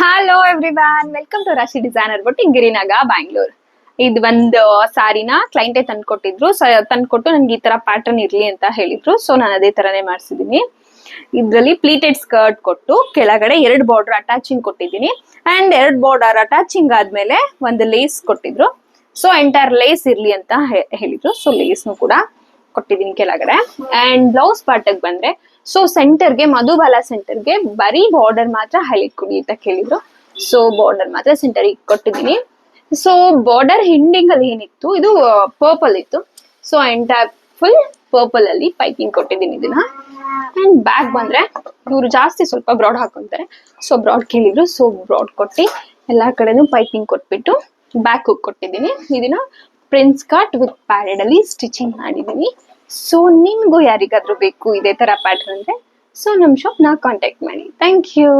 Hello everyone, welcome to ರಾಶಿ designer ಬೊಟ್ಟಿಕ್ ಗಿರಿನಗ Bangalore. ಇದು ಒಂದು ಸಾರಿನ ಕ್ಲೈಂಟೇ ತಂದ್ಕೊಟ್ಟಿದ್ರು. ತಂದ್ಕೊಟ್ಟು ನನ್ಗೆ ಈ ತರ ಪ್ಯಾಟರ್ನ್ ಇರ್ಲಿ ಅಂತ ಹೇಳಿದ್ರು. ಸೊ ನಾನು ಅದೇ ತರನೇ ಮಾಡ್ಸಿದೀನಿ. ಇದ್ರಲ್ಲಿ ಪ್ಲೀಟೆಡ್ ಸ್ಕರ್ಟ್ ಕೊಟ್ಟು ಕೆಳಗಡೆ 2 ಬಾರ್ಡರ್ ಅಟ್ಯಾಚಿಂಗ್ ಕೊಟ್ಟಿದ್ದೀನಿ. ಅಂಡ್ 2 ಬಾರ್ಡರ್ ಅಟ್ಯಾಚಿಂಗ್ ಆದ್ಮೇಲೆ ಒಂದು ಲೇಸ್ ಕೊಟ್ಟಿದ್ರು. ಸೊ ಎಂಟೈರ್ ಲೇಸ್ ಇರ್ಲಿ ಅಂತ ಹೇಳಿದ್ರು. ಸೊ ಲೇಸ್ನು ಕೂಡ ಕೊಟ್ಟಿದ್ದೀನಿ ಕೆಳಗಡೆ. ಅಂಡ್ ಬ್ಲೌಸ್ ಪಾರ್ಟ್ ಬಂದ್ರೆ ಸೊ ಸೆಂಟರ್ಗೆ ಮಧುಬಾಲ ಸೆಂಟರ್ಗೆ ಬರೀ ಬಾರ್ಡರ್ ಮಾತ್ರ ಹೈಲೈಟ್ ಕೊಡಿ ಅಂತ ಕೇಳಿದ್ರು. ಸೊ ಬಾರ್ಡರ್ ಮಾತ್ರ ಸೆಂಟರ್ ಕೊಟ್ಟಿದ್ದೀನಿ. ಸೊ ಬಾರ್ಡರ್ ಹಿಂಡಿಂಗ್ ಅಲ್ಲಿ ಏನಿತ್ತು, ಇದು ಪರ್ಪಲ್ ಇತ್ತು. ಸೊ ಎಂಟೈರ್ ಫುಲ್ ಪರ್ಪಲ್ ಅಲ್ಲಿ ಪೈಪಿಂಗ್ ಕೊಟ್ಟಿದ್ದೀನಿ ಇದನ್ನ. ಅಂಡ್ ಬ್ಯಾಕ್ ಬಂದ್ರೆ ಇವ್ರು ಜಾಸ್ತಿ ಸ್ವಲ್ಪ ಬ್ರಾಡ್ ಹಾಕೊಂತಾರೆ. ಸೊ ಬ್ರಾಡ್ ಕೇಳಿದ್ರು. ಸೊ ಬ್ರಾಡ್ ಕೊಟ್ಟು ಎಲ್ಲಾ ಕಡೆನೂ ಪೈಪಿಂಗ್ ಕೊಟ್ಬಿಟ್ಟು ಬ್ಯಾಕ್ ಹುಕ್ ಕೊಟ್ಟಿದ್ದೀನಿ. ಇದನ್ನ ಪ್ರಿನ್ಸ್ ಕಟ್ ವಿತ್ ಪ್ಯಾರೆಡ್ ಅಲ್ಲಿ ಸ್ಟಿಚಿಂಗ್ ಮಾಡಿದ್ದೀನಿ. ಸೊ ನಿಮ್ಗೂ ಯಾರಿಗಾದ್ರೂ ಬೇಕು ಇದೇ ತರ ಪ್ಯಾಟರ್ನ್ ಅಂದ್ರೆ ಸೊ ನಮ್ ಶಾಪ್ ನ ಕಾಂಟ್ಯಾಕ್ಟ್ ಮಾಡಿ. Thank you.